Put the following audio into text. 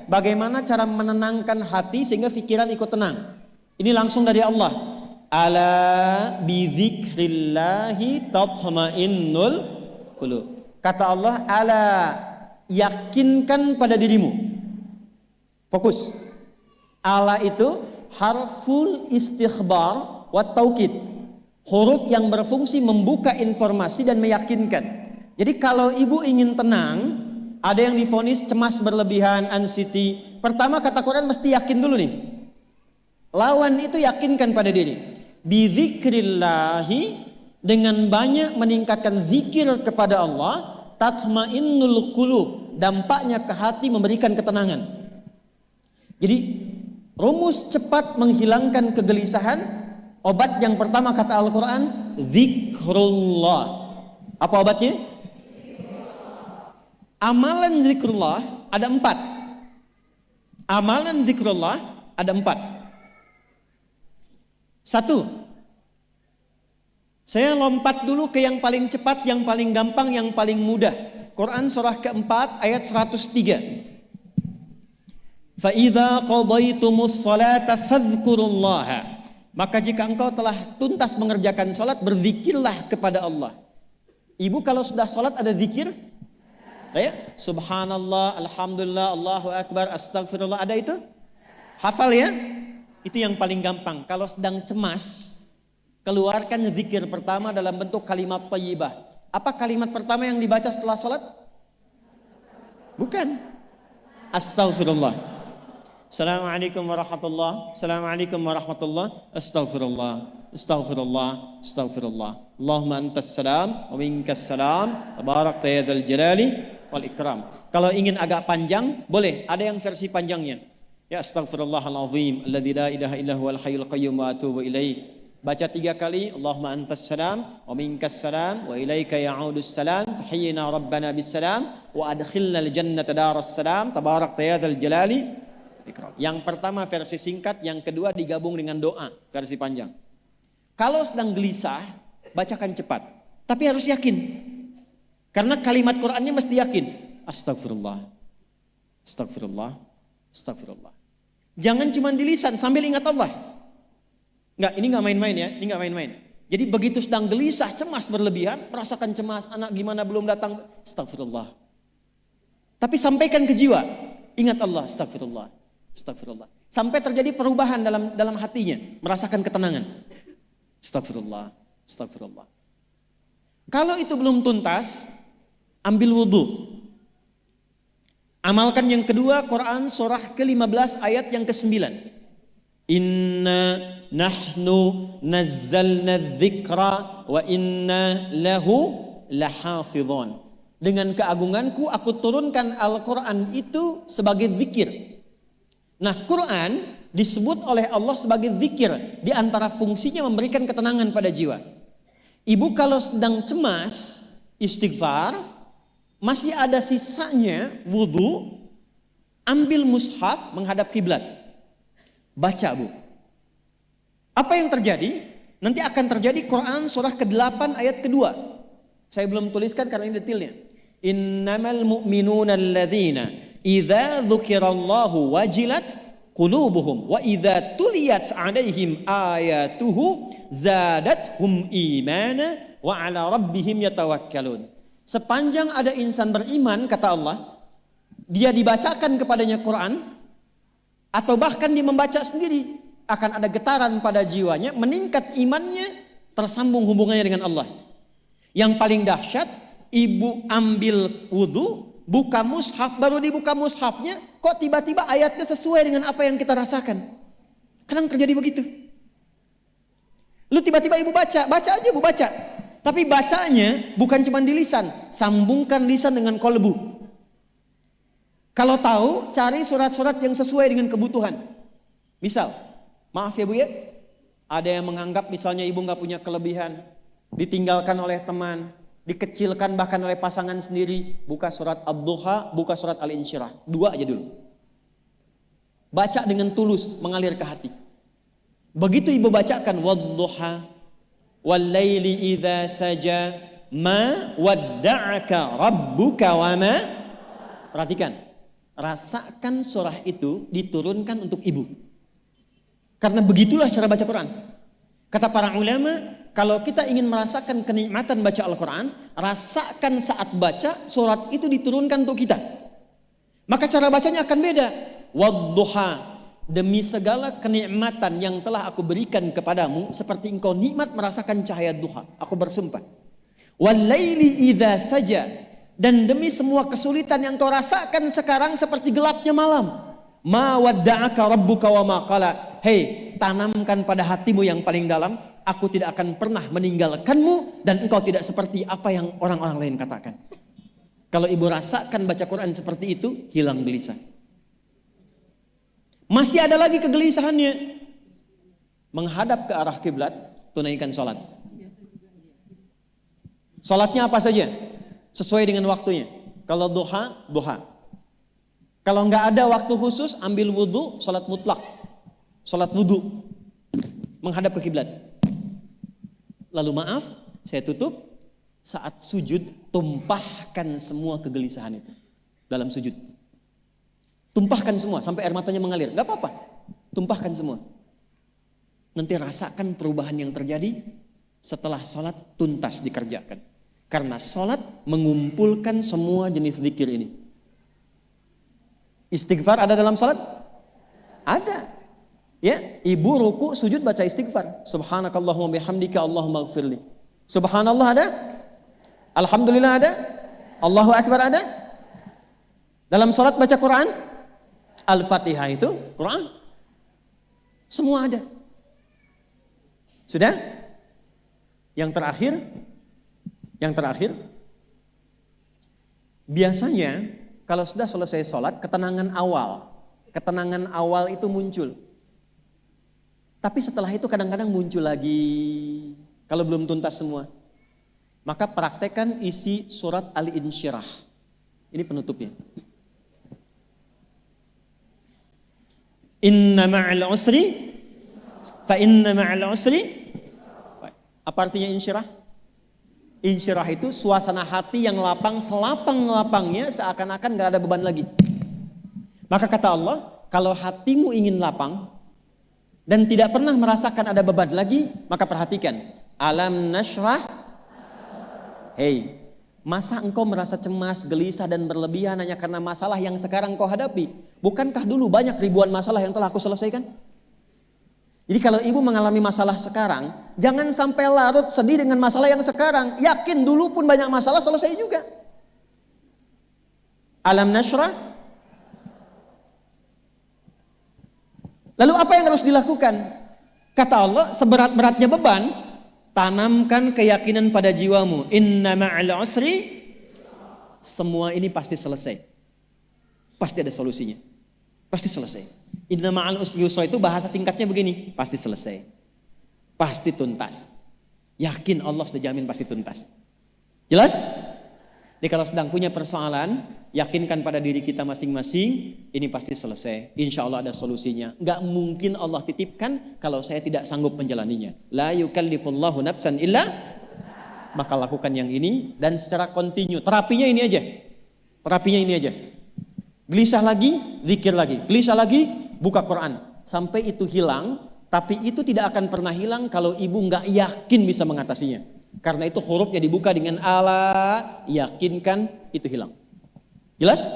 bagaimana cara menenangkan hati sehingga pikiran ikut tenang. Ini langsung dari Allah. Ala bidzikrillahi tatmainnul qulub. Kata Allah, ala, yakinkan pada dirimu. Fokus. Ala itu harful istikhbar wa taukid. Huruf yang berfungsi membuka informasi dan meyakinkan. Jadi kalau ibu ingin tenang, ada yang divonis cemas berlebihan, anxiety. Pertama kata Quran mesti yakin dulu nih. Lawan itu yakinkan pada diri. Bidzikrillahi, dengan banyak meningkatkan zikir kepada Allah, tatmainnul qulub, dampaknya ke hati memberikan ketenangan. Jadi rumus cepat menghilangkan kegelisahan, obat yang pertama kata Al-Quran, zikrullah. Apa obatnya? Amalan zikrullah ada 4. Amalan zikrullah ada 4. 1. Saya lompat dulu ke yang paling cepat, yang paling gampang, yang paling mudah. Quran surah keempat ayat 103. Fa idza qadaytumus salata fadhkurullaha. Maka jika engkau telah tuntas mengerjakan salat, berzikirlah kepada Allah. Ibu kalau sudah salat ada zikir? Ya, subhanallah, alhamdulillah, Allahu akbar, astagfirullah, ada itu? Hafal ya? Itu yang paling gampang. Kalau sedang cemas, keluarkan zikir pertama dalam bentuk kalimat thayyibah. Apa kalimat pertama yang dibaca setelah salat? Bukan. Astagfirullah. Assalamualaikum warahmatullah. Assalamualaikum warahmatullah. Astaghfirullah. Astaghfirullah. Astaghfirullah. Allahumma antas salam wa minkas salam. Tabarakta ya dzal jalali wal ikram. Kalau ingin agak panjang, boleh. Ada yang versi panjangnya. Ya astaghfirullahalazim alladzi la ilaha illa huwal hayyul qayyum wa atubu ilaih. Baca 3 kali. Allahumma antas salam wa minkas salam wa ilaika ya'udus salam. Fahayyina rabbana bis salam wa adkhilna al jannata daras salam. Tabarakta ya dzal jalali. Yang pertama versi singkat, yang kedua digabung dengan doa versi panjang. Kalau sedang gelisah, bacakan cepat, tapi harus yakin. Karena kalimat Qur'annya mesti yakin. Astagfirullah, astagfirullah, astagfirullah. Jangan cuma di lisan sambil ingat Allah. Enggak, ini enggak main-main ya, ini enggak main-main. Jadi begitu sedang gelisah, cemas berlebihan, merasakan cemas, anak gimana belum datang, astagfirullah. Tapi sampaikan ke jiwa, ingat Allah, astagfirullah, astagfirullah. Sampai terjadi perubahan dalam hatinya, merasakan ketenangan. Astagfirullah, astagfirullah. Kalau itu belum tuntas, ambil wudhu. Amalkan yang kedua, Quran surah ke-15 ayat yang ke-9. Inna nahnu nazzalna dzikra wa inna lahu lahafidhun. Dengan keagunganku aku turunkan Al-Quran itu sebagai zikir. Nah, Quran disebut oleh Allah sebagai zikir. Di antara fungsinya memberikan ketenangan pada jiwa. Ibu kalau sedang cemas, istighfar, masih ada sisanya wudhu, ambil mushaf menghadap kiblat. Baca, Bu. Apa yang terjadi? Nanti akan terjadi Quran surah ke-8 ayat kedua. Saya belum tuliskan karena ini detailnya. Innamal mu'minuna alladzina idza dzukirallahu wajilat qulubuhum wa idza tuliyat 'alaihim ayatuhu zadatuhum imana wa 'ala rabbihim yatawakkalun. Sepanjang ada insan beriman, kata Allah, dia dibacakan kepadanya Quran atau bahkan dia membaca sendiri, akan ada getaran pada jiwanya, meningkat imannya, tersambung hubungannya dengan Allah. Yang paling dahsyat, ibu ambil wudhu, buka mushaf, baru dibuka mushafnya, kok tiba-tiba ayatnya sesuai dengan apa yang kita rasakan. Kadang terjadi begitu. Lu tiba-tiba ibu baca aja ibu baca. Tapi bacanya bukan cuma di lisan, sambungkan lisan dengan kolbu. Kalau tahu, cari surat-surat yang sesuai dengan kebutuhan. Misal, maaf ya Bu ya, ada yang menganggap misalnya ibu nggak punya kelebihan, ditinggalkan oleh teman, dikecilkan bahkan oleh pasangan sendiri, buka surat Ad-Duha, buka surat Al-Insyirah, 2 aja dulu. Baca dengan tulus, mengalir ke hati. Begitu ibu bacakan Wad-Duha, Wal-Laili idza saja, ma wadda'aka rabbuka wa ma. Perhatikan, rasakan surah itu diturunkan untuk ibu. Karena begitulah cara baca Quran. Kata para ulama, kalau kita ingin merasakan kenikmatan baca Al-Quran, rasakan saat baca surat itu diturunkan untuk kita. Maka cara bacanya akan beda. Wadduha, demi segala kenikmatan yang telah aku berikan kepadamu, seperti engkau nikmat merasakan cahaya duha, aku bersumpah. Walaili idza saja, dan demi semua kesulitan yang kau rasakan sekarang seperti gelapnya malam. Ma wadda'aka rabbuka wa ma qala. Hei, tanamkan pada hatimu yang paling dalam, aku tidak akan pernah meninggalkanmu dan engkau tidak seperti apa yang orang-orang lain katakan. Kalau ibu rasakan baca Quran seperti itu, hilang gelisah. Masih ada lagi kegelisahannya. Menghadap ke arah kiblat, tunaikan sholat. Sholatnya apa saja? Sesuai dengan waktunya. Kalau duha, duha. Kalau nggak ada waktu khusus, ambil wudhu, sholat mutlak. Sholat wudhu. Menghadap ke kiblat. Lalu maaf, saya tutup. Saat sujud, tumpahkan semua kegelisahan itu. Dalam sujud. Tumpahkan semua, sampai air matanya mengalir. Nggak apa-apa, tumpahkan semua. Nanti rasakan perubahan yang terjadi setelah sholat tuntas dikerjakan. Karena sholat mengumpulkan semua jenis zikir ini. Istighfar ada dalam sholat? Ada. Ya, ibu ruku sujud baca istighfar. Subhanakallahumma bihamdika Allahumma ighfirli. Subhanallah ada? Alhamdulillah ada? Allahu Akbar ada? Dalam sholat baca Quran? Al-Fatihah itu Quran. Semua ada. Sudah? Yang terakhir, biasanya kalau sudah selesai sholat, ketenangan awal itu muncul. Tapi setelah itu kadang-kadang muncul lagi, kalau belum tuntas semua. Maka praktekkan isi surat Al-Insyirah. Ini penutupnya. Inna ma'al usri, fa inna ma'al usri. Apa artinya insyirah? Insyirah itu suasana hati yang lapang, selapang-lapangnya seakan-akan gak ada beban lagi. Maka kata Allah, kalau hatimu ingin lapang dan tidak pernah merasakan ada beban lagi, maka perhatikan. Alam nashrah. Hei, masa engkau merasa cemas, gelisah dan berlebihan hanya karena masalah yang sekarang kau hadapi? Bukankah dulu banyak ribuan masalah yang telah aku selesaikan? Jadi kalau ibu mengalami masalah sekarang, jangan sampai larut sedih dengan masalah yang sekarang. Yakin dulu pun banyak masalah selesai juga. Alam nashrah. Lalu apa yang harus dilakukan? Kata Allah, seberat-beratnya beban, tanamkan keyakinan pada jiwamu. Inna ma'al usri. Semua ini pasti selesai. Pasti ada solusinya. Pasti selesai. Inna ma'al usri yusra itu bahasa singkatnya begini. Pasti selesai. Pasti tuntas. Yakin Allah sudah jamin pasti tuntas. Jelas? Jadi kalau sedang punya persoalan, yakinkan pada diri kita masing-masing, ini pasti selesai. Insya Allah ada solusinya. Gak mungkin Allah titipkan kalau saya tidak sanggup menjalaninya. La yukallifullahu nafsan illa. Maka lakukan yang ini dan secara kontinu. Terapinya ini aja. Terapinya ini aja. Gelisah lagi, zikir lagi. Gelisah lagi, buka Quran. Sampai itu hilang, tapi itu tidak akan pernah hilang kalau ibu gak yakin bisa mengatasinya. Karena itu hurufnya dibuka dengan ala, yakinkan, itu hilang. Jelas?